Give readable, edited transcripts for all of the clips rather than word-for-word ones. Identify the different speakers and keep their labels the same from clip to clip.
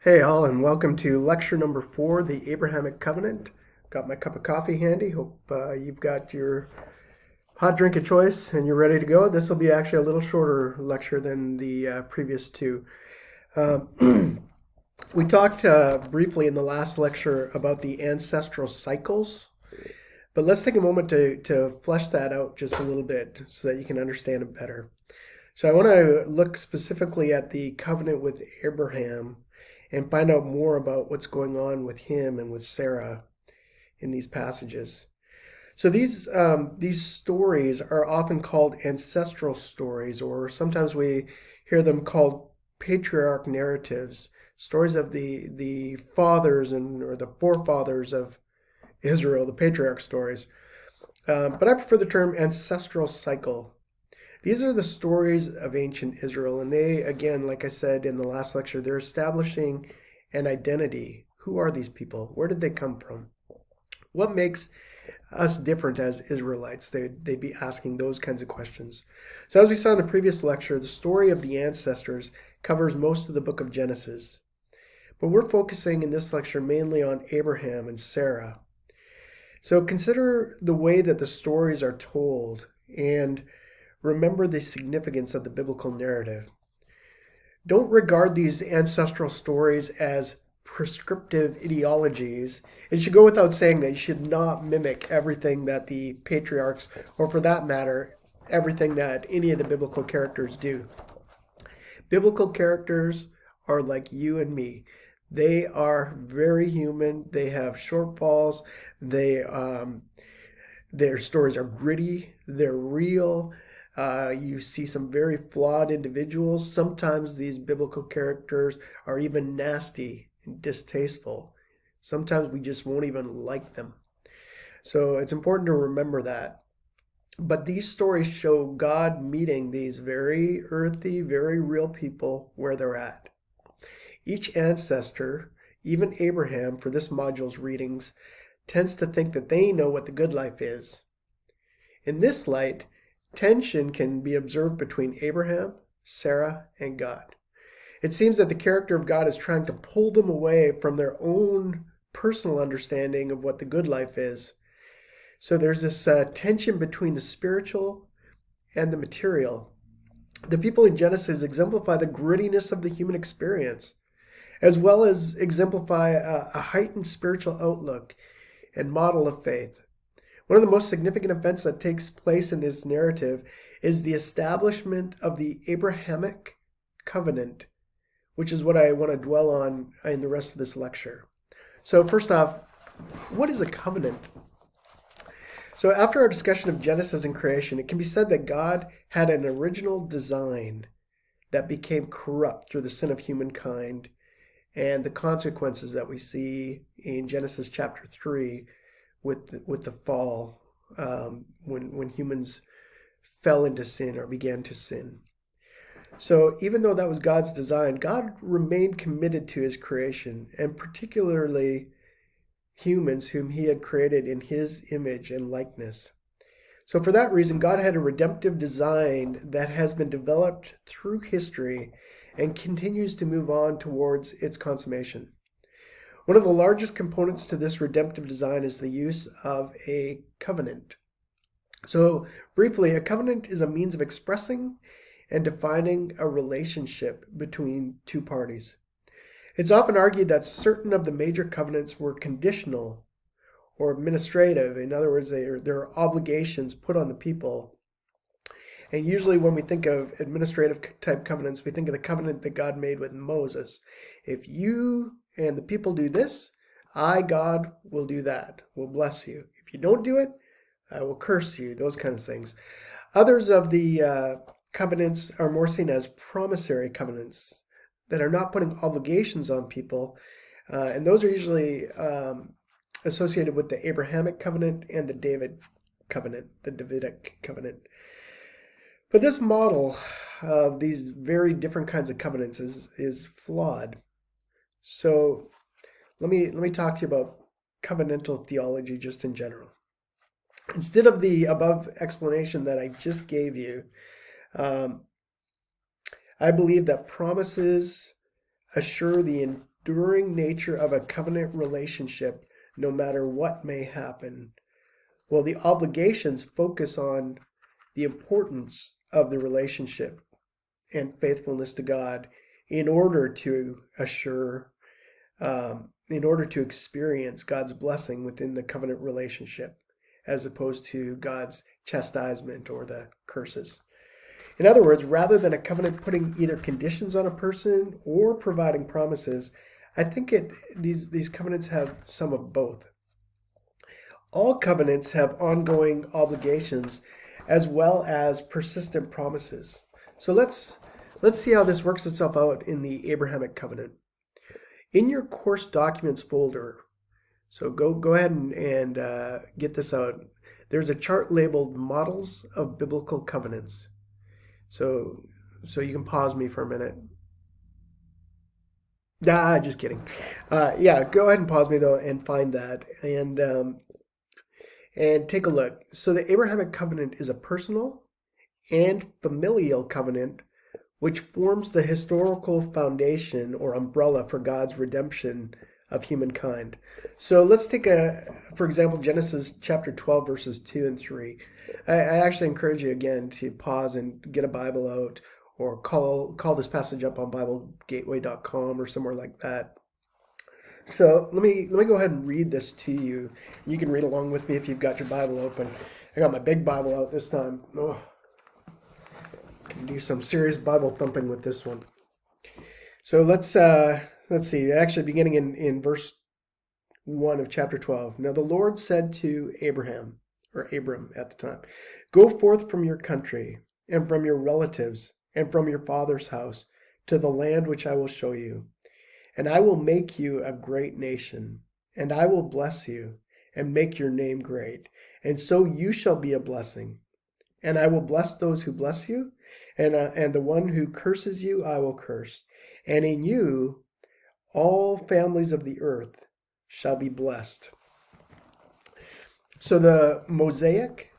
Speaker 1: Hey all, and welcome to lecture number 4, the Abrahamic Covenant. Got my cup of coffee handy. Hope you've got your hot drink of choice and you're ready to go. This will be actually a little shorter lecture than the previous two. Um, we talked briefly in the last lecture about the ancestral cycles, but let's take a moment to flesh that out just a little bit so that you can understand it better. So I want to look specifically at the covenant with Abraham and find out more about what's going on with him and with Sarah in these passages. So these stories are often called ancestral stories, or sometimes we hear them called patriarch narratives, stories of the fathers and or the forefathers of Israel, the patriarch stories. But I prefer the term ancestral cycle. These are the stories of ancient Israel, and they, again, like I said in the last lecture, they're establishing an identity. Who are these people? Where did they come from? What makes us different as Israelites? They'd be asking those kinds of questions. So, as we saw in the previous lecture, the story of the ancestors covers most of the book of Genesis. But we're focusing in this lecture mainly on Abraham and Sarah. So, consider the way that the stories are told and remember the significance of the biblical narrative. Don't regard these ancestral stories as prescriptive ideologies. It should go without saying that you should not mimic everything that the patriarchs, or for that matter, everything that any of the biblical characters do. Biblical characters are like you and me. They are very human. They have shortfalls. Their stories are gritty. They're real. You see some very flawed individuals. Sometimes these biblical characters are even nasty and distasteful. Sometimes we just won't even like them. So it's important to remember that. But these stories show God meeting these very earthy, very real people where they're at. Each ancestor, even Abraham, for this module's readings, tends to think that they know what the good life is. In this light, tension can be observed between Abraham, Sarah, and God. It seems that the character of God is trying to pull them away from their own personal understanding of what the good life is. So there's this tension between the spiritual and the material. The people in Genesis exemplify the grittiness of the human experience, as well as exemplify a heightened spiritual outlook and model of faith. One of the most significant events that takes place in this narrative is the establishment of the Abrahamic Covenant, which is what I want to dwell on in the rest of this lecture. So first off, what is a covenant? So after our discussion of Genesis and creation, it can be said that God had an original design that became corrupt through the sin of humankind and the consequences that we see in Genesis chapter 3 with the fall, when humans fell into sin or began to sin. So even though that was God's design, God remained committed to his creation, and particularly humans whom he had created in his image and likeness. So for that reason, God had a redemptive design that has been developed through history and continues to move on towards its consummation. One of the largest components to this redemptive design is the use of a covenant. So briefly, a covenant is a means of expressing and defining a relationship between two parties. It's often argued that certain of the major covenants were conditional or administrative. In other words, there are obligations put on the people. And usually when we think of administrative type covenants, we think of the covenant that God made with Moses. If you and the people do this, I, God, will do that, will bless you. If you don't do it, I will curse you, those kind of things. Others of the covenants are more seen as promissory covenants that are not putting obligations on people. And those are usually associated with the Abrahamic covenant and the Davidic covenant. But this model of these very different kinds of covenants is flawed. So let me talk to you about covenantal theology just in general. Instead of the above explanation that I just gave you, I believe that promises assure the enduring nature of a covenant relationship, no matter what may happen. Well, the obligations focus on the importance of the relationship and faithfulness to God in order to in order to experience God's blessing within the covenant relationship, as opposed to God's chastisement or the curses. In other words, rather than a covenant putting either conditions on a person or providing promises, I think these covenants have some of both. All covenants have ongoing obligations as well as persistent promises. So let's see how this works itself out in the Abrahamic Covenant. In your course documents folder, so go ahead and get this out. There's a chart labeled Models of Biblical Covenants. So you can pause me for a minute. Just kidding. Yeah, go ahead and pause me though and find that and take a look. So the Abrahamic Covenant is a personal and familial covenant which forms the historical foundation or umbrella for God's redemption of humankind. So let's take for example, Genesis chapter 12, verses 2 and 3. I actually encourage you again to pause and get a Bible out or call this passage up on BibleGateway.com or somewhere like that. So let me go ahead and read this to you. You can read along with me if you've got your Bible open. I got my big Bible out this time. Oh, can do some serious Bible thumping with this one. So let's see. Actually, beginning in verse 1 of chapter 12. Now the Lord said to Abraham, or Abram at the time, "Go forth from your country and from your relatives and from your father's house to the land which I will show you. And I will make you a great nation, and I will bless you and make your name great. And so you shall be a blessing. And I will bless those who bless you, and the one who curses you I will curse. And in you all families of the earth shall be blessed." So the Mosaic,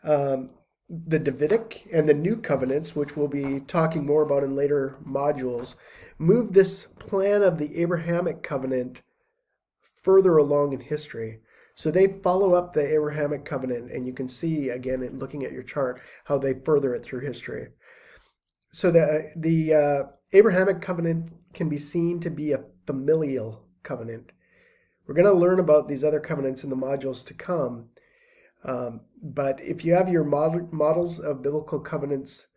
Speaker 1: the Davidic, and the New Covenants, which we'll be talking more about in later modules, move this plan of the Abrahamic Covenant further along in history. So they follow up the Abrahamic Covenant, and you can see, again, in looking at your chart, how they further it through history. So the Abrahamic Covenant can be seen to be a familial covenant. We're going to learn about these other covenants in the modules to come. But if you have your Models of Biblical Covenants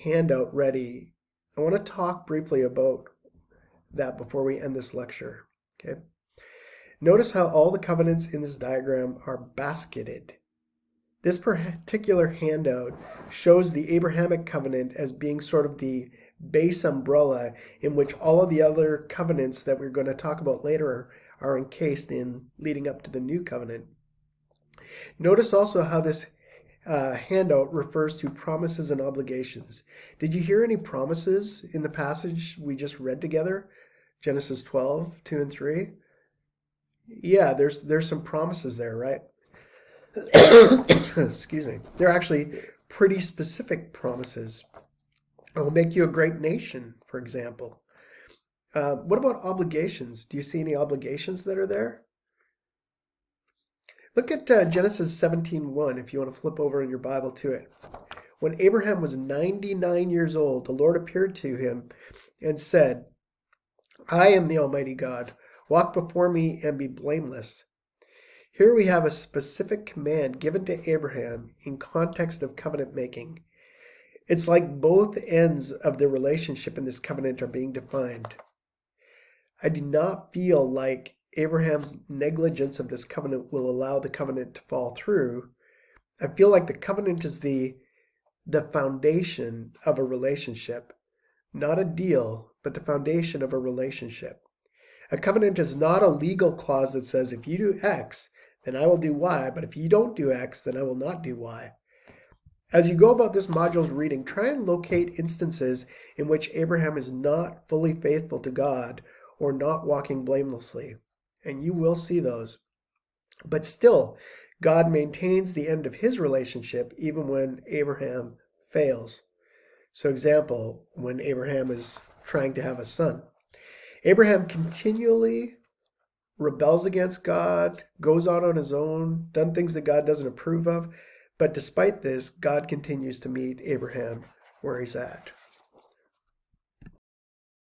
Speaker 1: handout ready, I want to talk briefly about that before we end this lecture. Okay. Notice how all the covenants in this diagram are basketed. This particular handout shows the Abrahamic Covenant as being sort of the base umbrella in which all of the other covenants that we're going to talk about later are encased in, leading up to the New Covenant. Notice also how this handout refers to promises and obligations. Did you hear any promises in the passage we just read together? Genesis 12, 2 and 3? Yeah, there's some promises there, right? Excuse me. They're actually pretty specific promises. I will make you a great nation, for example. What about obligations? Do you see any obligations that are there? Look at Genesis 17:1 if you want to flip over in your Bible to it. When Abraham was 99 years old, the Lord appeared to him and said, "I am the Almighty God. Walk before me and be blameless." Here we have a specific command given to Abraham in context of covenant making. It's like both ends of the relationship in this covenant are being defined. I do not feel like Abraham's negligence of this covenant will allow the covenant to fall through. I feel like the covenant is the foundation of a relationship, not a deal, but the foundation of a relationship. A covenant is not a legal clause that says, if you do X, then I will do Y, but if you don't do X, then I will not do Y. As you go about this module's reading, try and locate instances in which Abraham is not fully faithful to God or not walking blamelessly, and you will see those. But still, God maintains the end of his relationship even when Abraham fails. So example, when Abraham is trying to have a son. Abraham continually rebels against God, goes out on his own, done things that God doesn't approve of. But despite this, God continues to meet Abraham where he's at.